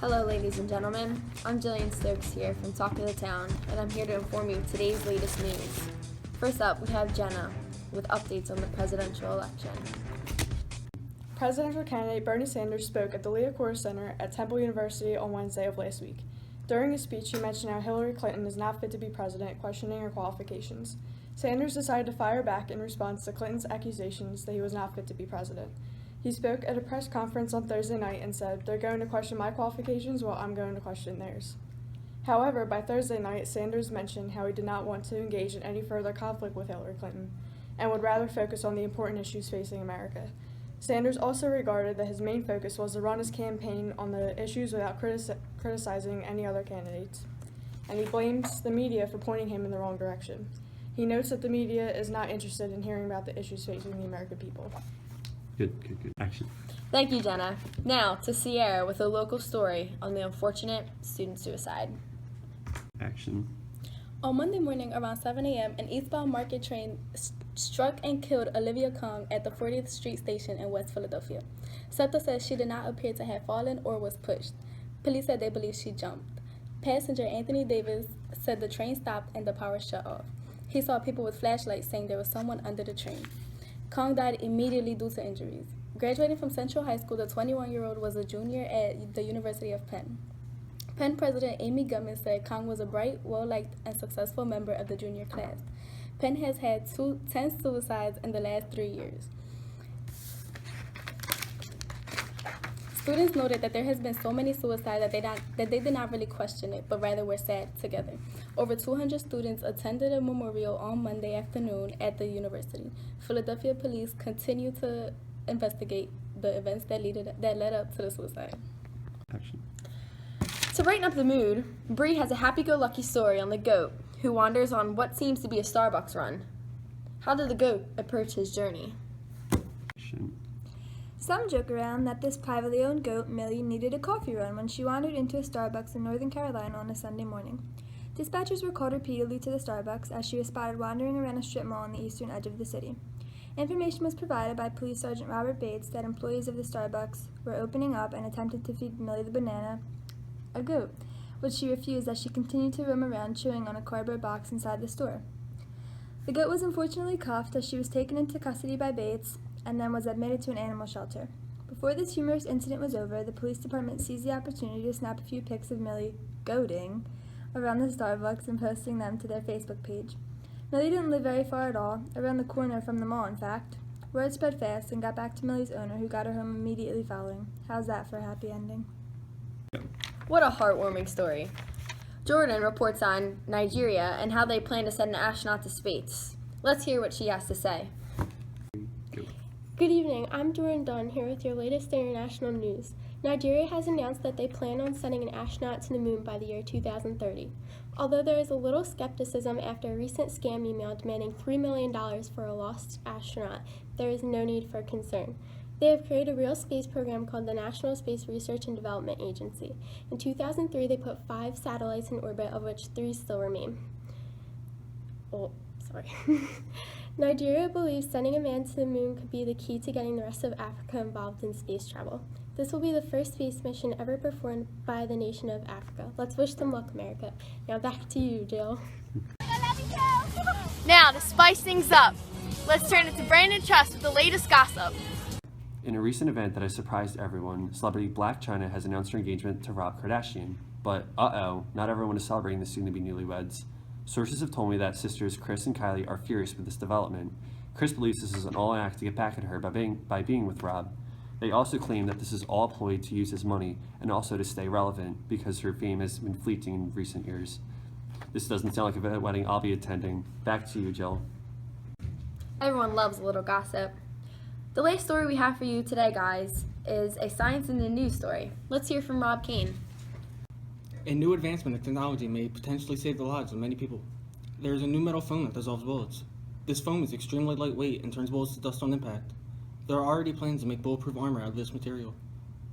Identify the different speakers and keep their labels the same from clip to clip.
Speaker 1: Hello ladies and gentlemen, I'm Jillian Stokes here from Talk to the Town, and I'm here to inform you of today's latest news. First up, we have Jenna with updates on the presidential election.
Speaker 2: Presidential candidate Bernie Sanders spoke at the Leah Core Center at Temple University on Wednesday of last week. During his speech, he mentioned how Hillary Clinton is not fit to be president, questioning her qualifications. Sanders decided to fire back in response to Clinton's accusations that he was not fit to be president. He spoke at a press conference on Thursday night and said, "They're going to question my qualifications while I'm going to question theirs." However, by Thursday night, Sanders mentioned how he did not want to engage in any further conflict with Hillary Clinton and would rather focus on the important issues facing America. Sanders also regarded that his main focus was to run his campaign on the issues without criticizing any other candidates, and he blames the media for pointing him in the wrong direction. He notes that the media is not interested in hearing about the issues facing the American people.
Speaker 3: Good. Action.
Speaker 1: Thank you, Jenna. Now to Sierra with a local story on the unfortunate student suicide.
Speaker 3: Action.
Speaker 4: On Monday morning around 7 a.m., an eastbound market train struck and killed Olivia Kong at the 40th Street station in West Philadelphia. SEPTA says she did not appear to have fallen or was pushed. Police said they believe she jumped. Passenger Anthony Davis said the train stopped and the power shut off. He saw people with flashlights saying there was someone under the train. Kong died immediately due to injuries. Graduating from Central High School, the 21-year-old was a junior at the University of Penn. Penn President Amy Gutmann said Kong was a bright, well-liked, and successful member of the junior class. Penn has had 10 suicides in the last 3 years. Students noted that there has been so many suicides that they did not really question it, but rather were sad together. Over 200 students attended a memorial on Monday afternoon at the university. Philadelphia police continue to investigate the events that led up to the suicide.
Speaker 3: Action.
Speaker 1: To brighten up the mood, Bree has a happy-go-lucky story on the goat who wanders on what seems to be a Starbucks run. How did the goat approach his journey?
Speaker 3: Action.
Speaker 5: Some joke around that this privately owned goat, Millie, needed a coffee run when she wandered into a Starbucks in Northern Carolina on a Sunday morning. Dispatchers were called repeatedly to the Starbucks as she was spotted wandering around a strip mall on the eastern edge of the city. Information was provided by Police Sergeant Robert Bates that employees of the Starbucks were opening up and attempted to feed Millie the banana, a goat, which she refused as she continued to roam around chewing on a cardboard box inside the store. The goat was unfortunately cuffed as she was taken into custody by Bates and then was admitted to an animal shelter. Before this humorous incident was over, the police department seized the opportunity to snap a few pics of Millie goating around the Starbucks and posting them to their Facebook page. Millie didn't live very far at all, around the corner from the mall in fact. Word spread fast and got back to Millie's owner, who got her home immediately following. How's that for a happy ending?
Speaker 1: What a heartwarming story. Jordan reports on Nigeria and how they plan to send an astronaut to space. Let's hear what she has to say.
Speaker 4: Good evening, I'm Jordan Dunn here with your latest international news. Nigeria has announced that they plan on sending an astronaut to the moon by the year 2030. Although there is a little skepticism after a recent scam email demanding $3 million for a lost astronaut, there is no need for concern. They have created a real space program called the National Space Research and Development Agency. In 2003, they put 5 satellites in orbit, of which 3 still remain. Nigeria believes sending a man to the moon could be the key to getting the rest of Africa involved in space travel. This will be the first space mission ever performed by the nation of Africa. Let's wish them luck, America. Now back to you, Jill.
Speaker 6: Now, to spice things up, let's turn it to Brandon Trust with the latest gossip.
Speaker 3: In a recent event that has surprised everyone, celebrity Blac Chyna has announced her engagement to Rob Kardashian. But, not everyone is celebrating the soon-to-be newlyweds. Sources have told me that sisters Kris and Kylie are furious with this development. Kris believes this is an all act to get back at her by being with Rob. They also claim that this is all a ploy to use his money and also to stay relevant because her fame has been fleeting in recent years. This doesn't sound like a wedding I'll be attending. Back to you, Jill.
Speaker 1: Everyone loves a little gossip. The latest story we have for you today, guys, is a Science in the News story. Let's hear from Rob Kane.
Speaker 7: A new advancement in technology may potentially save the lives of many people. There is a new metal foam that dissolves bullets. This foam is extremely lightweight and turns bullets to dust on impact. There are already plans to make bulletproof armor out of this material.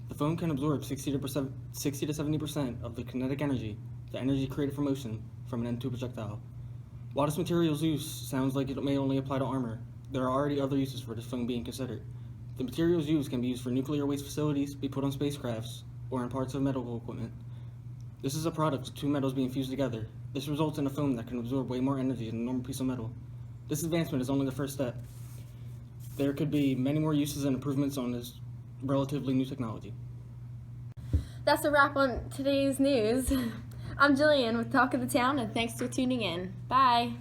Speaker 7: The foam can absorb 60 to 70% of the kinetic energy, the energy created from motion, from an end-to projectile. While this material's use sounds like it may only apply to armor, there are already other uses for this foam being considered. The materials used can be used for nuclear waste facilities, be put on spacecrafts, or in parts of medical equipment. This is a product of two metals being fused together. This results in a foam that can absorb way more energy than a normal piece of metal. This advancement is only the first step. There could be many more uses and improvements on this relatively new technology.
Speaker 1: That's a wrap on today's news. I'm Jillian with Talk of the Town, and thanks for tuning in. Bye.